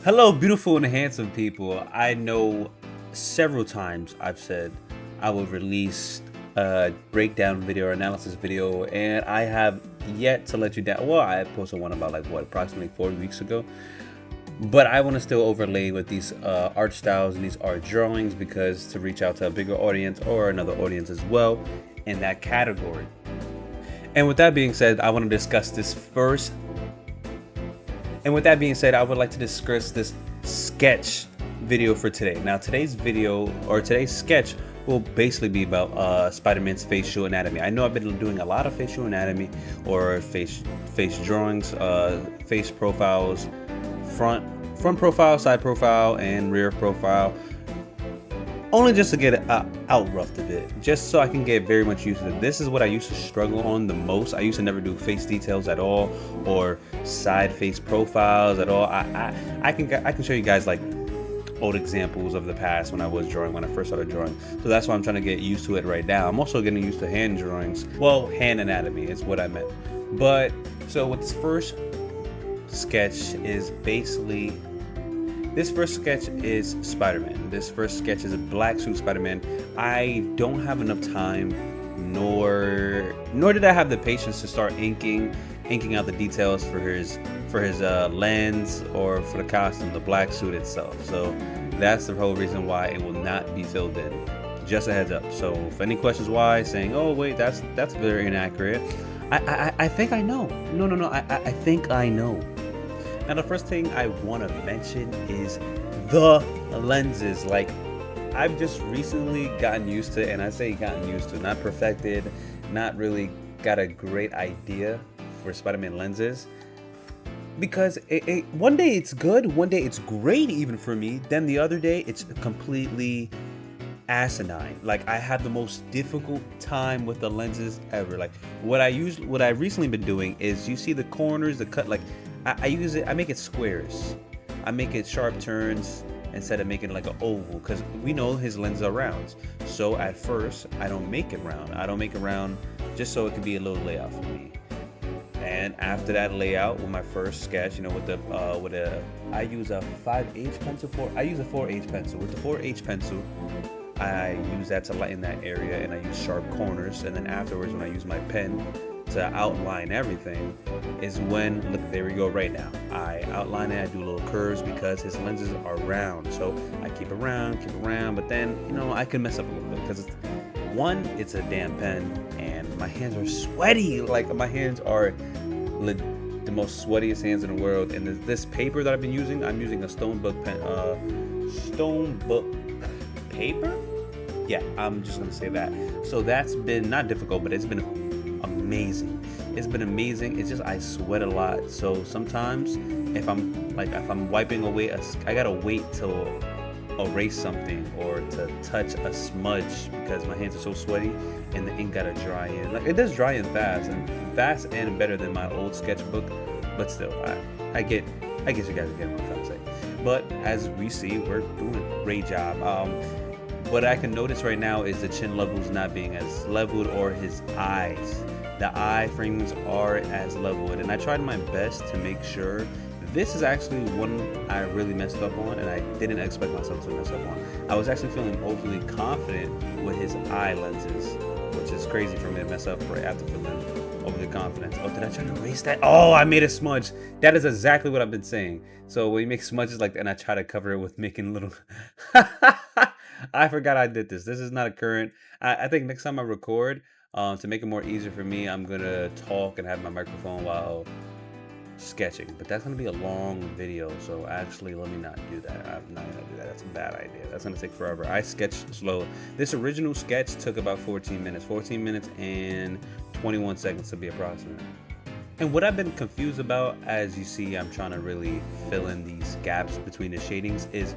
Hello, beautiful and handsome people. I know several times I've said I will release a breakdown video or analysis video, and I have yet to let you down. Well, I posted one about approximately 4 weeks ago, but I want to still overlay with these art styles and these art drawings because to reach out to a bigger audience or another audience as well in that category. And with that being said, I want to discuss this first. And with that being said, I would like to discuss this sketch video for today. Now, today's video or today's sketch will basically be about Spider-Man's facial anatomy. I know I've been doing a lot of facial anatomy or face drawings, face profiles, front profile, side profile, and rear profile. Only just to get it out roughed a bit, just so I can get very much used to it. This is what I used to struggle on the most. I used to never do face details at all or side face profiles at all. I can show you guys like old examples of the past when I first started drawing. So that's why I'm trying to get used to it right now. I'm also getting used to hand drawings. Well, hand anatomy is what I meant. But so with this first sketch is basically. This first sketch is Spider-Man. This first sketch is a black suit Spider-Man. I don't have enough time, nor did I have the patience to start inking out the details for his lens or for the costume, the black suit itself. So that's the whole reason why it will not be filled in. Just a heads up. So if any questions why, saying, oh wait, that's very inaccurate. I think I know. No. I think I know. Now, the first thing I want to mention is the lenses. Like, I've just recently gotten used to, and I say gotten used to, not perfected, not really got a great idea for Spider-Man lenses. Because one day it's good, one day it's great even for me, then the other day it's completely asinine. Like, I have the most difficult time with the lenses ever. Like, what I've recently been doing is, you see the corners, the cut, like, I make it squares. I make it sharp turns instead of making it like an oval, because we know his lenses are rounds. So at first, I don't make it round. I don't make it round just so it could be a little layout for me. And after that layout, with my first sketch, I use a 5H pencil I use a 4H pencil. With the 4H pencil, I use that to lighten that area, and I use sharp corners. And then afterwards, when I use my pen to outline everything, is when, look, there we go right now. I outline it, I do little curves because his lenses are round. So I keep it round, but then, I can mess up a little bit because it's a damn pen and my hands are sweaty. Like, my hands are the most sweatiest hands in the world. And this paper that I've been using, I'm using a stone book paper? Yeah, I'm just gonna say that. So that's been not difficult, but it's been amazing. It's been amazing. It's just I sweat a lot. So sometimes if I'm wiping away I gotta wait till erase something or to touch a smudge because my hands are so sweaty and the ink gotta dry in. Like, it does dry in fast and better than my old sketchbook, but still, I guess you guys get what I'm trying to say. But as we see, we're doing a great job. What I can notice right now is the chin levels not being as leveled, or his eyes. The eye frames are as leveled, and I tried my best to make sure. This is actually one I really messed up on, and I didn't expect myself to mess up on. I was actually feeling overly confident with his eye lenses, which is crazy for me to mess up right after feeling overly confident. Oh, did I try to erase that? Oh, I made a smudge. That is exactly what I've been saying. So when you make smudges like that, and I try to cover it with making little... I forgot I did this. This is not a current. I think next time I record, to make it more easier for me, I'm gonna talk and have my microphone while sketching. But that's gonna be a long video, so actually let me not do that. I'm not gonna do that. That's a bad idea. That's gonna take forever. I sketch slow. This original sketch took about 14 minutes and 21 seconds to be approximate. And what I've been confused about, as you see, I'm trying to really fill in these gaps between the shadings, is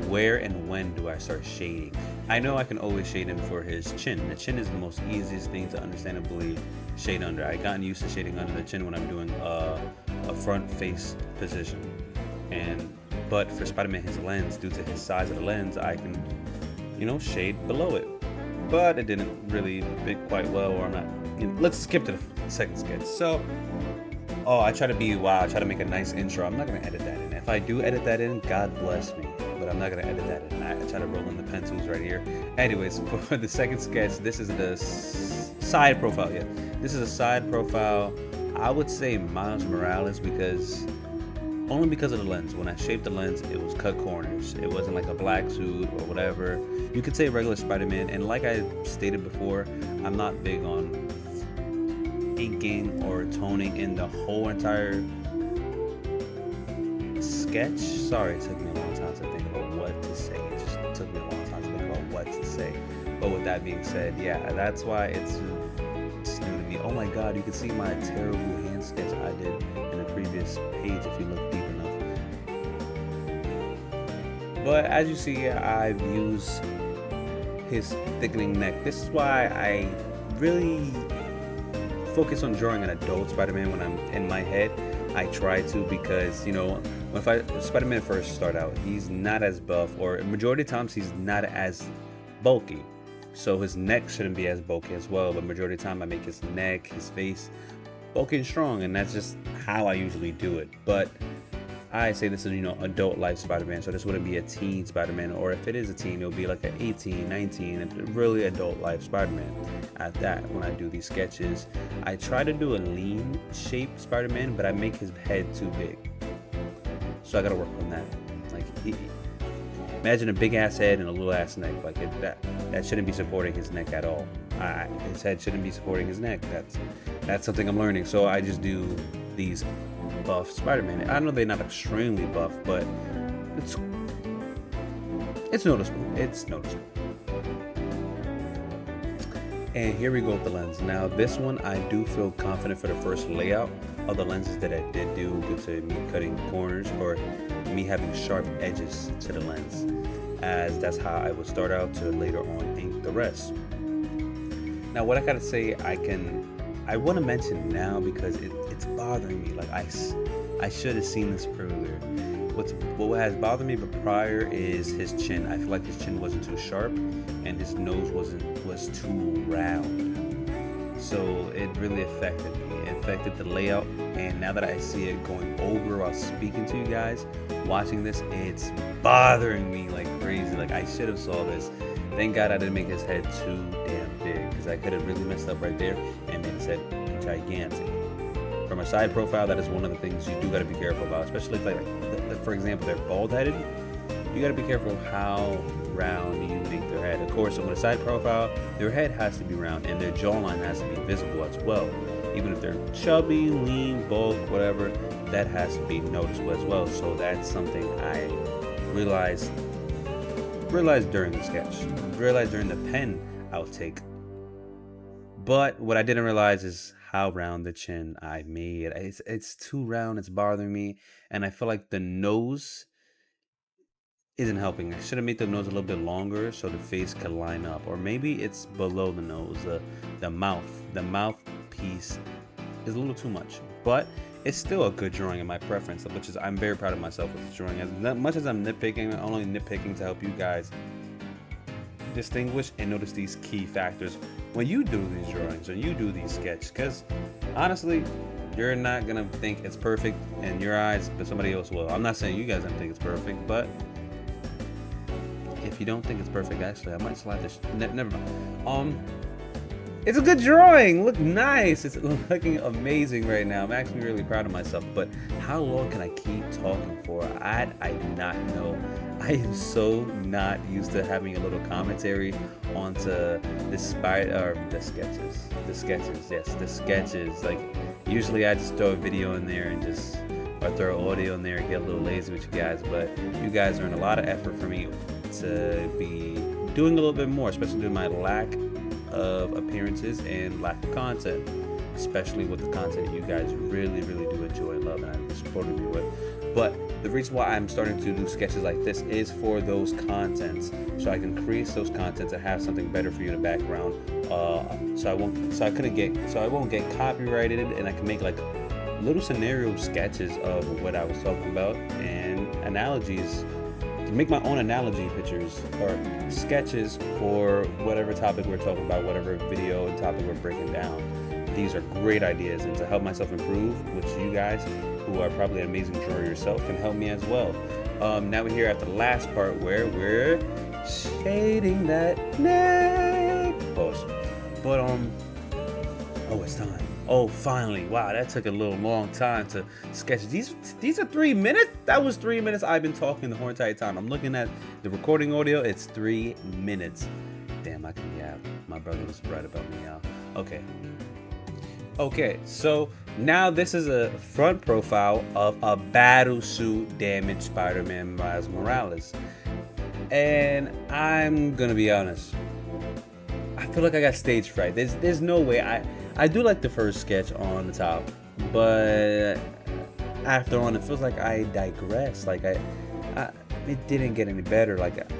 where and when do I start shading? I know I can always shade in for his chin. The chin is the most easiest thing to understandably shade under. I've gotten used to shading under the chin when I'm doing a front face position. But for Spider-Man, his lens, due to his size of the lens, I can, shade below it. But it didn't really fit quite well, or I'm not. Let's skip to the second sketch. So, I try to make a nice intro. I'm not gonna edit that in. If I do edit that in, God bless me, but I'm not gonna edit that in. I try to roll in the pencils right here. Anyways, for the second sketch, this is the side profile. Yeah, this is a side profile. I would say Miles Morales only because of the lens. When I shaped the lens, it was cut corners. It wasn't like a black suit or whatever. You could say regular Spider-Man. And like I stated before, I'm not big on inking or toning in the whole entire sketch. Sorry, it took me a long time to think about what to say. It just took me a long time to think about what to say. But with that being said, yeah, that's why it's new to me. Oh my God, you can see my terrible hand sketch I did in the previous page if you look deep enough. But as you see, I've used his thickening neck. This is why I really focus on drawing an adult Spider-Man when I'm in my head. I try to, because, you know, when Spider-Man first start out, he's not as buff, or majority of times he's not as bulky. So his neck shouldn't be as bulky as well, but majority of the time I make his neck, his face bulky and strong, and that's just how I usually do it. But I say this is, you know, adult life Spider-Man, so this wouldn't be a teen Spider-Man, or if it is a teen, it'll be like an 18, 19, really adult life Spider-Man at that. When I do these sketches, I try to do a lean shaped Spider-Man, but I make his head too big. So I gotta work on that. Like, imagine a big ass head and a little ass neck. Like that shouldn't be supporting his neck at all. His head shouldn't be supporting his neck. That's something I'm learning. So I just do these buff Spider-Man. I know they're not extremely buff, but it's noticeable. It's noticeable. And here we go with the lens. Now this one, I do feel confident for the first layout of the lenses that I did do due to me cutting corners or me having sharp edges to the lens, as that's how I would start out to later on ink the rest. Now what I gotta say, I want to mention now because it's bothering me. Like I should have seen this earlier. What has bothered me but prior is his chin. I feel like his chin wasn't too sharp and his nose was too round. So it really affected me. It affected the layout, and now that I see it going over while speaking to you guys, watching this, it's bothering me like crazy. Like I should have saw this. Thank God I didn't make his head too damn big, because I could have really messed up right there and made his head gigantic. From a side profile, that is one of the things you do got to be careful about, especially if like for example, they're bald-headed. You got to be careful how round you make their head. Of course, with a side profile, their head has to be round and their jawline has to be visible as well. Even if they're chubby, lean, bulk, whatever, that has to be noticeable as well. So that's something I realized during the sketch, realized during the pen outtake. But what I didn't realize is how round the chin I made. It's too round, it's bothering me, and I feel like the nose isn't helping. I should have made the nose a little bit longer so the face could line up, or maybe it's below the nose. The mouth piece is a little too much, but it's still a good drawing in my preference, which is I'm very proud of myself with this drawing. As much as I'm nitpicking, I'm only nitpicking to help you guys distinguish and notice these key factors when you do these drawings, when you do these sketches, because honestly, you're not gonna think it's perfect in your eyes, but somebody else will. I'm not saying you guys don't think it's perfect, but if you don't think it's perfect, actually, I might slide this. Never mind. It's a good drawing. Look nice. It's looking amazing right now. I'm actually really proud of myself. But how long can I keep talking for? I do not know. I am so not used to having a little commentary onto the sketches. Yes, the sketches. Like usually I just throw a video in there and just, or throw audio in there and get a little lazy with you guys. But you guys are in a lot of effort for me to be doing a little bit more, especially due to my lack of appearances and lack of content, especially with the content you guys really do enjoy and love, and I'm supporting you with. But the reason why I'm starting to do sketches like this is for those contents, so I can create those contents and have something better for you in the background, so I won't get copyrighted, and I can make like little scenario sketches of what I was talking about and analogies, to make my own analogy pictures or sketches for whatever topic we're talking about, whatever video and topic we're breaking down. These are great ideas, and to help myself improve, which you guys, who are probably an amazing drawer yourself, can help me as well. Now we're here at the last part where we're shading that neck. Pause. But oh, it's time. Oh, finally. Wow, that took a little long time to sketch. These are 3 minutes? That was 3 minutes. I've been talking the whole entire time. I'm looking at the recording audio. It's 3 minutes. Damn, my brother was right about me, y'all. Okay, so now this is a front profile of a battlesuit damaged Spider-Man Miles Morales. And I'm gonna be honest, I feel like I got stage fright. There's no way. I do like the first sketch on the top, but after on, it feels like I digress. Like it didn't get any better. Like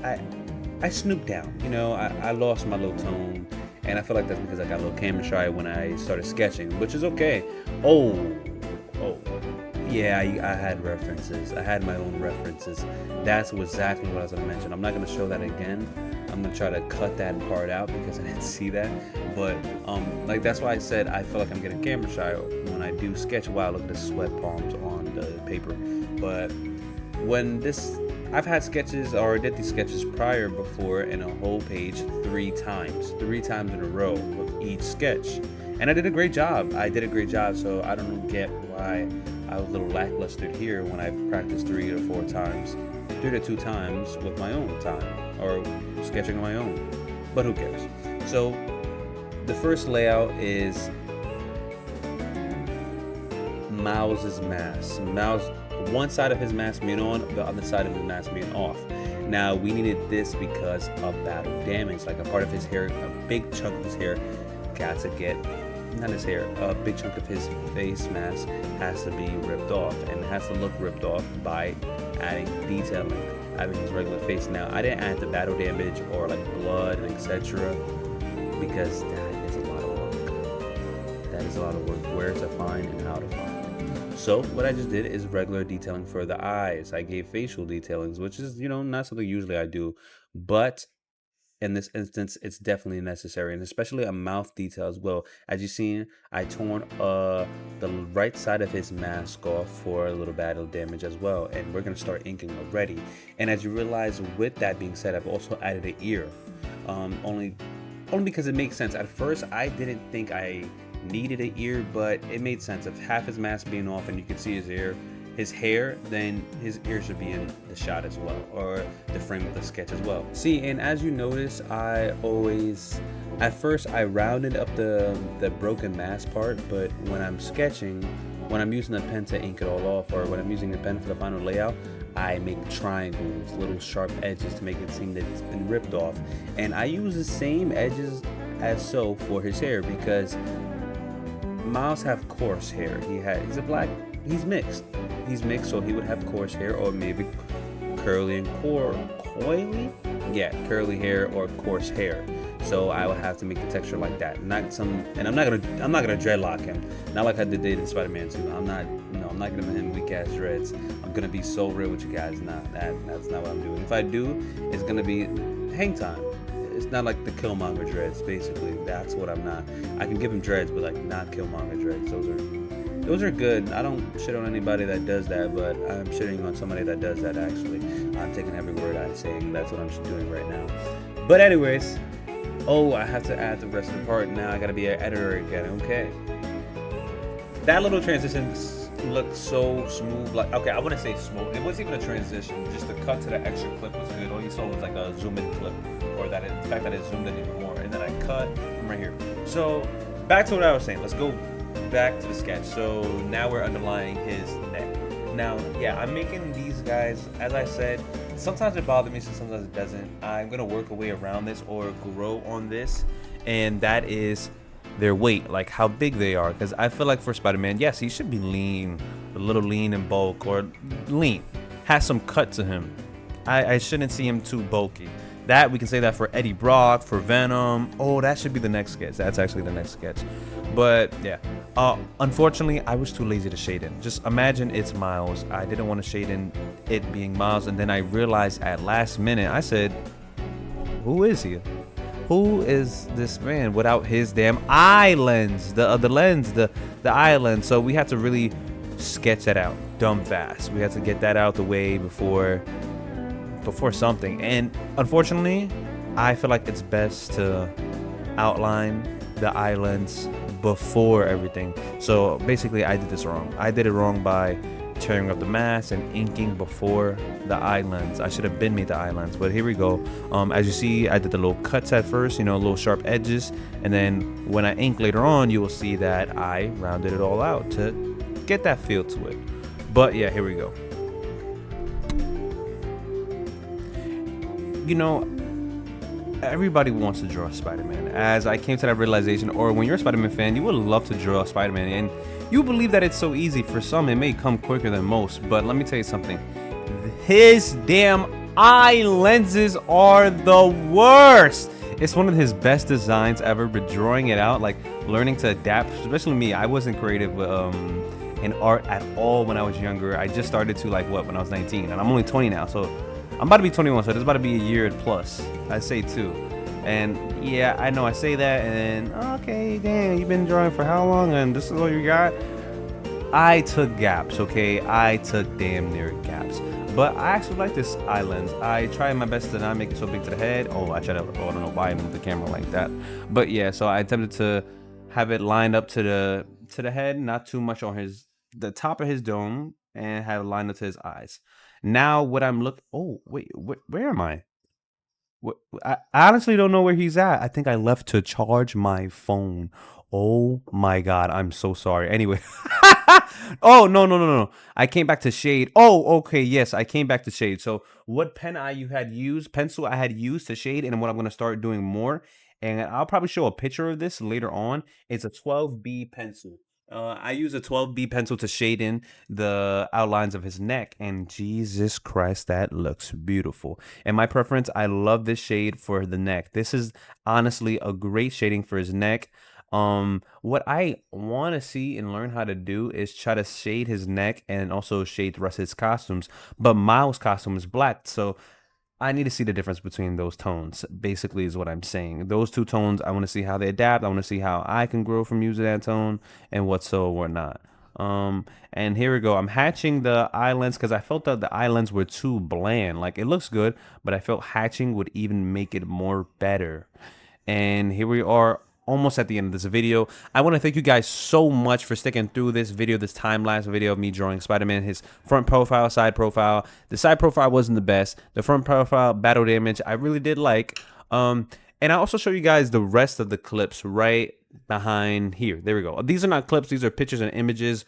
I snooped down. You know, I lost my little tone, and I feel like that's because I got a little camera shy when I started sketching, which is okay. Oh, yeah, I had references. I had my own references. That's exactly what I was gonna mention. I'm not gonna show that again. I'm gonna try to cut that part out because I didn't see that. But like that's why I said I feel like I'm getting camera shy when I do sketch. Wow, look at the sweat palms on the paper. But when I've had sketches or did these sketches prior before in a whole page 3 times in a row with each sketch, and I did a great job. So I don't get why I was a little lackluster here when I've practiced 3 to 4 times, 3 to 2 times with my own time or sketching on my own. But who cares? So the first layout is Miles's mask. Miles, one side of his mask being on, the other side of his mask being off. Now we needed this because of battle damage, like a part of his hair, a big chunk of his hair got to get, not his hair, a big chunk of his face mask has to be ripped off, and it has to look ripped off by adding detailing, having his regular face. Now I didn't add the battle damage or like blood and etc. because that is a lot of work. That is a lot of work, where to find and how to find. So what I just did is regular detailing for the eyes. I gave facial detailings, which is, not something usually I do, but in this instance, it's definitely necessary, and especially a mouth detail as well. As you've seen, I torn the right side of his mask off for a little battle damage as well, and we're gonna start inking already. And as you realize, with that being said, I've also added an ear, only because it makes sense. At first, I didn't think I needed an ear, but it made sense. If half his mask being off and you can see his hair, then his ear should be in the shot as well, or the frame of the sketch as well. See, and as you notice, at first I rounded up the broken mask part, but when I'm sketching, when I'm using the pen to ink it all off, or when I'm using the pen for the final layout, I make triangles, little sharp edges to make it seem that it's been ripped off. And I use the same edges as so for his hair, because Miles have coarse hair. He's mixed, so he would have coarse hair, or maybe curly and coily? Yeah, curly hair or coarse hair. So I would have to make the texture like that. And I'm not gonna dreadlock him. Not like I did in Spider-Man 2. I'm not gonna give him weak ass dreads. I'm gonna be so real with you guys. That's not what I'm doing. If I do, it's gonna be hang time. It's not like the Killmonger dreads, basically. That's what I'm not. I can give him dreads, but like not Killmonger dreads. Those are good. I don't shit on anybody that does that, but I'm shitting on somebody that does that actually. I'm taking every word I'm saying. That's what I'm doing right now. But anyways, I have to add the rest of the part. Now I gotta be an editor again. Okay. That little transition looked so smooth. Like, okay, I wouldn't say smooth. It wasn't even a transition. Just the cut to the extra clip was good. All you saw was like a zoom in clip, or the fact that it zoomed in even more. And then I cut from right here. So back to what I was saying. Let's go back to the sketch. So now we're underlying his neck. Now, yeah, I'm making these guys, as I said, sometimes it bothers me, sometimes it doesn't. I'm gonna work a way around this or grow on this, and that is their weight, like how big they are. Because I feel like for Spider-Man, yes, he should be lean, a little lean in bulk, or lean, has some cut to him. I shouldn't see him too bulky. That we can say that for Eddie Brock, for Venom. Oh, that should be the next sketch. That's actually the next sketch. But yeah, unfortunately, I was too lazy to shade in. Just imagine it's Miles. I didn't want to shade in it being Miles, and then I realized at last minute, I said, who is he? Who is this man without his damn eye lens? The eye lens. So we had to really sketch that out dumb fast. We had to get that out the way before something. And unfortunately, I feel like it's best to outline the islands before everything. So basically, I did this wrong. I did it wrong by tearing up the mask and inking before the islands. I should have been made the islands, but here we go. As you see, I did the little cuts at first, little sharp edges, and then when I ink later on, you will see that I rounded it all out to get that feel to it. But yeah, here we go. Everybody wants to draw Spider-Man. As I came to that realization, or when you're a Spider-Man fan, you would love to draw Spider-Man, and you believe that it's so easy. For some, it may come quicker than most, but let me tell you something. His damn eye lenses are the worst. It's one of his best designs ever, but drawing it out, like learning to adapt, especially me, I wasn't creative in art at all when I was younger. I just started to when I was 19, and I'm only 20 now, so I'm about to be 21, so it's about to be a year plus. I say 2. And yeah, I know I say that, and okay, damn, you've been drawing for how long, and this is all you got? I took gaps, okay? I took damn near gaps. But I actually like this eye lens. I tried my best to not make it so big to the head. Oh, I don't know why I moved the camera like that. But yeah, so I attempted to have it lined up to the head, not too much on the top of his dome, and have it lined up to his eyes. Now what I'm looking, oh wait, where am I? What, I honestly don't know where he's at. I think I left to charge my phone. Oh my god, I'm so sorry. Anyway, oh no. I came back to shade. Oh, okay, yes, I came back to shade. So what pencil I had used to shade, and what I'm gonna start doing more, and I'll probably show a picture of this later on. It's a 12B pencil. I use a 12B pencil to shade in the outlines of his neck, and Jesus Christ, that looks beautiful. And my preference, I love this shade for the neck. This is honestly a great shading for his neck. What I want to see and learn how to do is try to shade his neck and also shade the rest of his costumes. But Miles' costume is black, so I need to see the difference between those tones, basically, is what I'm saying. Those two tones, I want to see how they adapt. I want to see how I can grow from using that tone and what so or not. And here we go. I'm hatching the eye lens because I felt that the eye lens were too bland. Like, it looks good, but I felt hatching would even make it more better. And here we are, almost at the end of this video. I want to thank you guys so much for sticking through this video, this time-lapse video of me drawing Spider-Man, his front profile, side profile. The side profile wasn't the best. The front profile, battle damage, I really did like. And I also show you guys the rest of the clips right behind here. There we go. These are not clips. These are pictures and images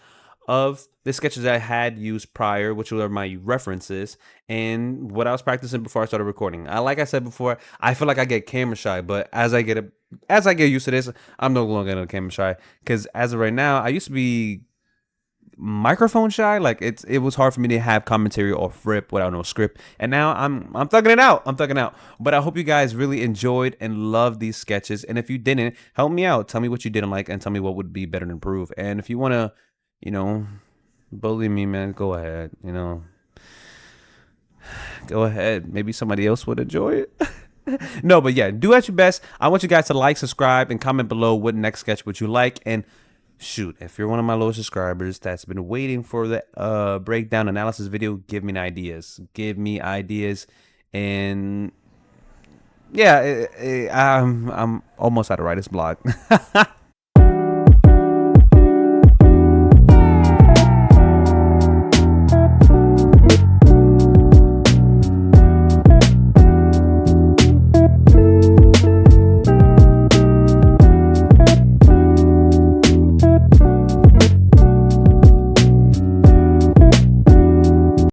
of the sketches I had used prior, which were my references, and what I was practicing before I started recording. Like I said before, I feel like I get camera shy, but as I get used to this, I'm no longer camera shy. Because as of right now, I used to be microphone shy. Like it was hard for me to have commentary off rip without no script, and now I'm thugging it out. But I hope you guys really enjoyed and loved these sketches. And if you didn't, help me out. Tell me what you didn't like, and tell me what would be better to improve. And if you want to, bully me, man, go ahead. Go ahead. Maybe somebody else would enjoy it. No, but yeah, do at your best. I want you guys to like, subscribe, and comment below what next sketch would you like. And shoot, if you're one of my low subscribers that's been waiting for the breakdown analysis video, give me ideas. And yeah, I'm almost out of writer's block.